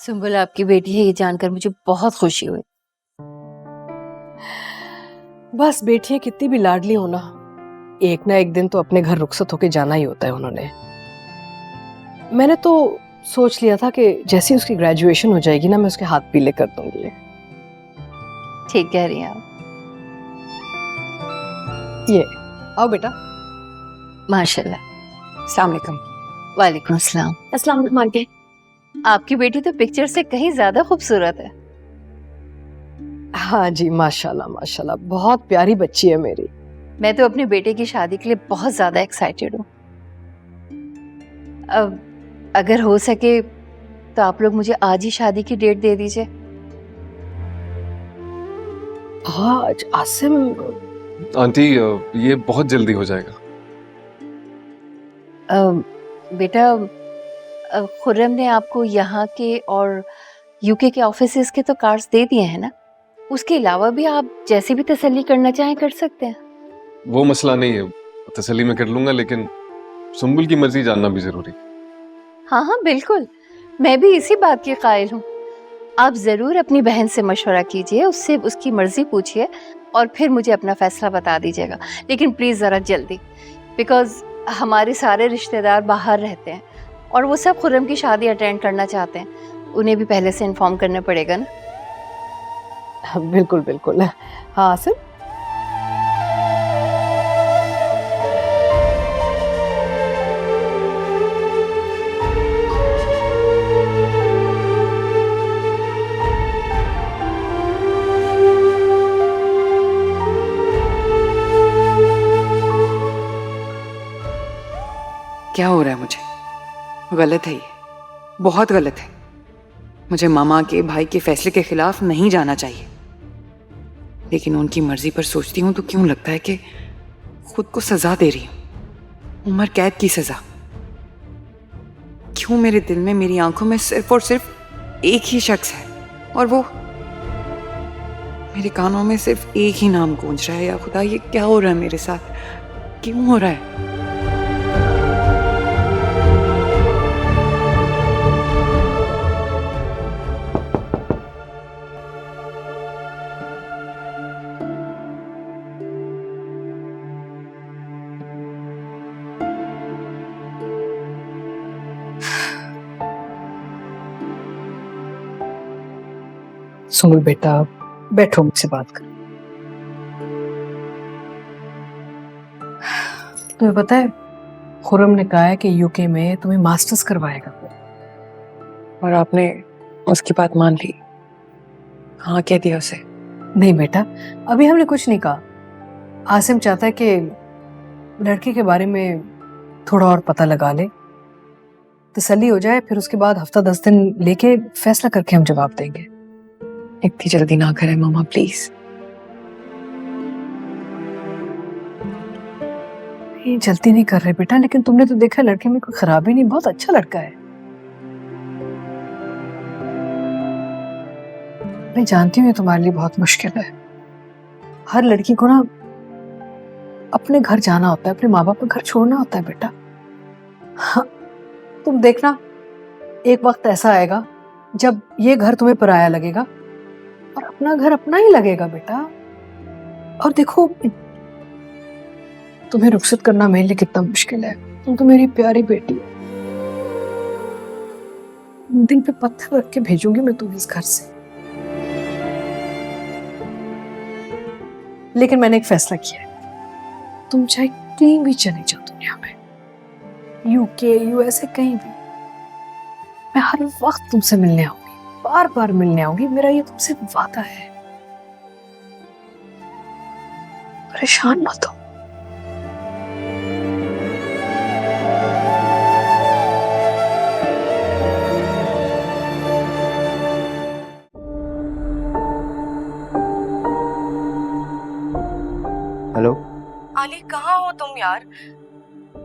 सुंबुल आपकी बेटी है ये जानकर मुझे बहुत खुशी हुई। बस बेटियां कितनी भी लाडली हो ना एक दिन तो अपने घर रुखसत होके जाना ही होता है उन्होंने। मैंने तो सोच लिया था कि जैसे ही उसकी ग्रेजुएशन हो जाएगी ना मैं उसके हाथ पीले कर दूंगी। ठीक कह रही हैं आप। ये आओ बेटा। माशाल्लाह। अस्सलाम वालेकुम। वालेकुम अस्सलाम। अस्सलाम वालेकुम आंटी। आपकी बेटी तो पिक्चर से कहीं ज्यादा खूबसूरत है। हाँ जी माशाल्लाह माशाल्लाह, बहुत प्यारी बच्ची है मेरी। मैं तो अपने बेटे की शादी के लिए बहुत ज्यादा एक्साइटेड हूँ। अब अगर हो सके तो आप लोग मुझे आज ही शादी की डेट दे दीजिए। आज आसिम आंटी ये बहुत जल्दी हो जाएगा। बेटा खुर्रम ने आपको यहाँ के और यूके के ऑफिसेज के तो कार्ड्स दे दिए हैं ना, उसके अलावा भी आप जैसे भी तसल्ली करना चाहें कर सकते हैं। वो मसला नहीं है, तसल्ली में कर लूंगा, लेकिन सुंबुल की मर्जी जानना भी जरूरी। हाँ हाँ बिल्कुल, मैं भी इसी बात की कायल हूँ। आप जरूर अपनी बहन से मशवरा कीजिए, उससे उसकी मर्जी पूछिए और फिर मुझे अपना फैसला बता दीजिएगा। लेकिन प्लीज जरा जल्दी, बिकॉज हमारे सारे रिश्तेदार बाहर रहते हैं और वो सब खुर्रम की शादी अटेंड करना चाहते हैं, उन्हें भी पहले से इन्फॉर्म करना पड़ेगा ना। बिल्कुल बिल्कुल। हाँ आसिम क्या हो रहा है मुझे? गलत है, ये बहुत गलत है। मुझे मामा के भाई के फैसले के खिलाफ नहीं जाना चाहिए, लेकिन उनकी मर्जी पर सोचती हूँ तो क्यों लगता है कि खुद को सजा दे रही हूँ, उम्र कैद की सजा। क्यों मेरे दिल में, मेरी आंखों में सिर्फ और सिर्फ एक ही शख्स है और वो मेरे कानों में सिर्फ एक ही नाम गूंज रहा है। या खुदा, ये क्या हो रहा है मेरे साथ? क्यों हो रहा है? सुमुल बेटा बैठो, मुझसे बात कर। तुम्हें पता है खुर्रम ने कहा है कि यूके में तुम्हें मास्टर्स करवाएगा। और आपने उसकी बात मान ली? हाँ कह दिया उसे? नहीं बेटा, अभी हमने कुछ नहीं कहा। आसिम चाहता है कि लड़के के बारे में थोड़ा और पता लगा ले, तसल्ली हो जाए, फिर उसके बाद हफ्ता 10 दिन लेके फैसला करके हम जवाब देंगे। इतनी जल्दी ना करें मामा प्लीज। ये जल्दी नहीं कर रहे बेटा, लेकिन तुमने तो देखा लड़के में कोई खराबी नहीं, बहुत अच्छा लड़का है। मैं जानती हूँ ये तुम्हारे लिए बहुत मुश्किल है। हर लड़की को ना अपने घर जाना होता है, अपने माँ बाप का घर छोड़ना होता है बेटा। हाँ, तुम देखना एक वक्त ऐसा आएगा जब ये घर तुम्हें पराया लगेगा और अपना घर अपना ही लगेगा बेटा। और देखो तुम्हें रुखसत करना मेरे लिए कितना मुश्किल है, तुम तो मेरी प्यारी बेटी हो। दिल पे पत्थर रख के भेजूंगी मैं तुम्हें इस घर से। लेकिन मैंने एक फैसला किया है, तुम चाहे कहीं भी चले जाओ दुनिया में, यूके यूएसए कहीं भी, मैं हर वक्त तुमसे मिलने आऊंगी, बार बार मिलने आऊंगी। मेरा ये तुमसे वादा है। परेशान मत हो। हेलो आली, कहाँ हो तुम यार?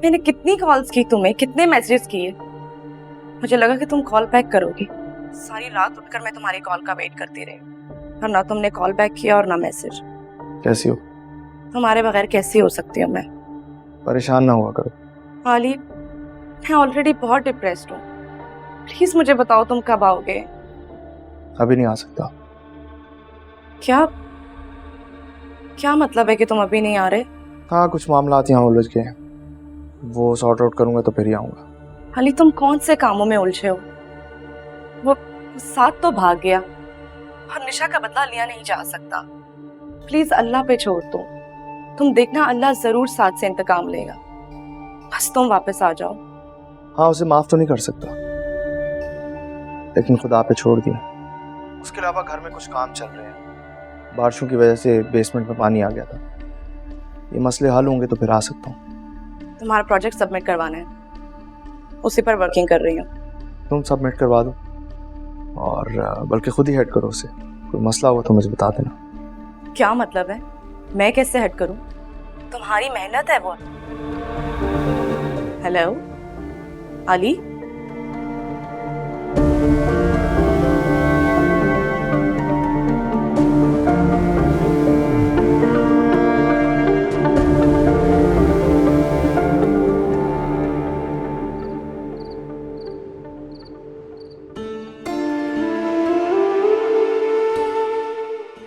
मैंने कितनी कॉल्स की तुम्हें, कितने मैसेजेस किए। मुझे लगा कि तुम कॉल बैक करोगी। सारी रात उठकर मैं तुम्हारी कॉल का वेट करती रही, और ना तुमने कॉल बैक किया और ना मैसेज। कैसी हो? तुम्हारे बगैर कैसी हो सकती हूँ मैं? परेशान ना हुआ करो। आली, मैं ऑलरेडी बहुत डिप्रेस्ड हूँ। प्लीज मुझे बताओ तुम कब आओगे? अभी नहीं आ सकता। क्या क्या मतलब है कि तुम अभी नहीं आ रहे? हाँ, कुछ मामला यहाँ उलझ गए, वो सॉर्ट आउट करूंगा तो फिर ही आऊंगा। अली, तुम कौन से कामों में उलझे हो? वो साथ तो भाग गया और निशा का बदला लिया नहीं जा सकता। प्लीज अल्लाह पे छोड़ दो। तुम देखना, अल्लाह जरूर साथ से इंतकाम लेगा। बस तुम वापस आ जाओ। हाँ, उसे माफ तो नहीं कर सकता, लेकिन खुदा पे छोड़ दिया। उसके अलावा घर में कुछ काम चल रहे हैं, बारिशों की वजह से बेसमेंट में पानी आ गया था। ये मसले हल होंगे तो फिर आ सकता हूँ। तुम्हारा प्रोजेक्ट सबमिट करवाना है, उसी पर वर्किंग कर रही हूँ। तुम सबमिट करवा दो, और बल्कि खुद ही हेड करो उसे। कोई मसला हुआ तो मुझे बता देना। क्या मतलब है? मैं कैसे हेड करूं? तुम्हारी मेहनत है वो। हेलो अली,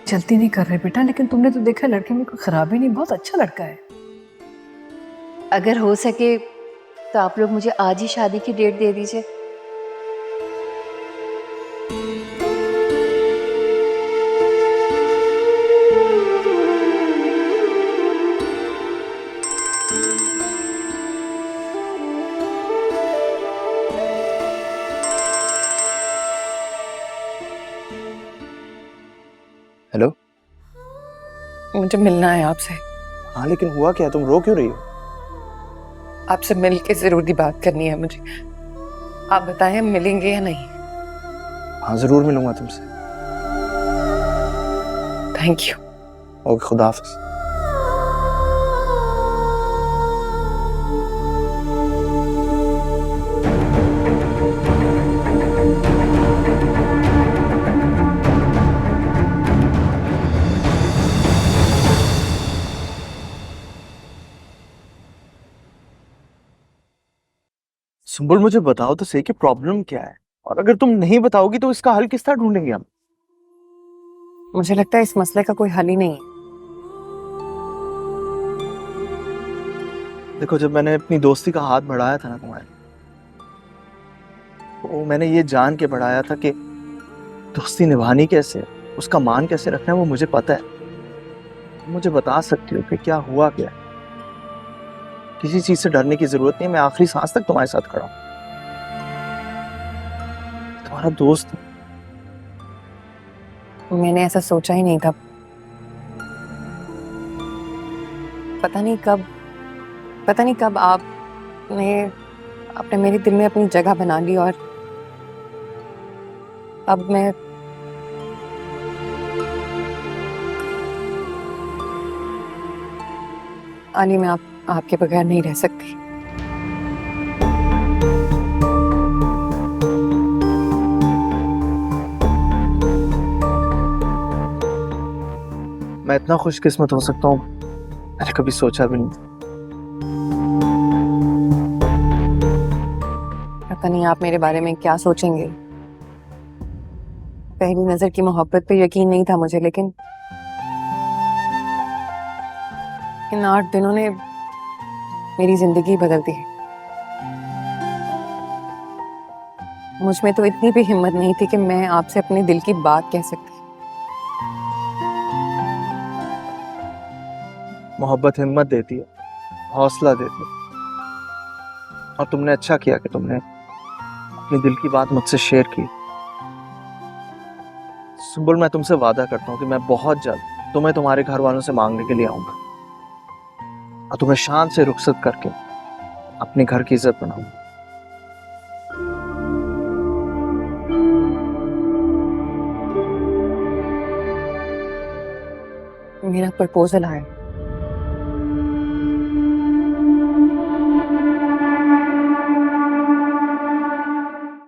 जल्दी नहीं कर रहे बेटा, लेकिन तुमने तो देखा लड़के में कोई खराबी नहीं, बहुत अच्छा लड़का है। अगर हो सके तो आप लोग मुझे आज ही शादी की डेट दे दीजिए। हेलो। मुझे मिलना है आपसे। हाँ, लेकिन हुआ क्या? तुम रो क्यों रही हो? आपसे मिल के जरूरी बात करनी है मुझे। आप बताएं, हम मिलेंगे या नहीं? हाँ, जरूर मिलूंगा तुमसे। Thank you. ओके, खुदा हाफिज। सुंबुल, मुझे बताओ तो सही कि प्रॉब्लम क्या है, और अगर तुम नहीं बताओगी तो इसका हल किस तरह ढूंढेंगे हम? मुझे लगता है इस मसले का कोई हल ही नहीं है। देखो, जब मैंने अपनी दोस्ती का हाथ बढ़ाया था ना तुम्हारे, तो मैंने ये जान के बढ़ाया था कि दोस्ती निभानी कैसे, उसका मान कैसे रखना है वो मुझे पता है। मुझे बता सकती हो कि क्या हुआ क्या? किसी चीज से डरने की जरूरत नहीं है, मैं आखिरी सांस तक तुम्हारे साथ खड़ा हूं, तुम्हारा दोस्त। मैंने ऐसा सोचा ही नहीं था। पता नहीं कब आपने मेरे दिल में अपनी जगह बना ली, और अब मैं अली, मैं आपके बगैर नहीं रह सकती। मैं इतना खुशकिस्मत हो सकता हूँ, मैंने कभी सोचा भी नहीं। पता नहीं आप मेरे बारे में क्या सोचेंगे। पहली नजर की मोहब्बत पे यकीन नहीं था मुझे, लेकिन इन 8 दिनों ने मेरी जिंदगी बदल दी। मुझ में तो इतनी भी हिम्मत नहीं थी कि मैं आपसे अपने दिल की बात कह सकती। मोहब्बत हिम्मत देती है, हौसला देती है, और तुमने अच्छा किया कि तुमने अपने दिल की बात मुझसे शेयर की। सुंबुल, मैं तुमसे वादा करता हूँ कि मैं बहुत जल्द तुम्हें तुम्हारे घर वालों से मांगने के लिए आऊंगा, और तुम्हें शान से रुखसत करके अपने घर की इज्जत बनाऊंगा। मेरा प्रपोजल आया।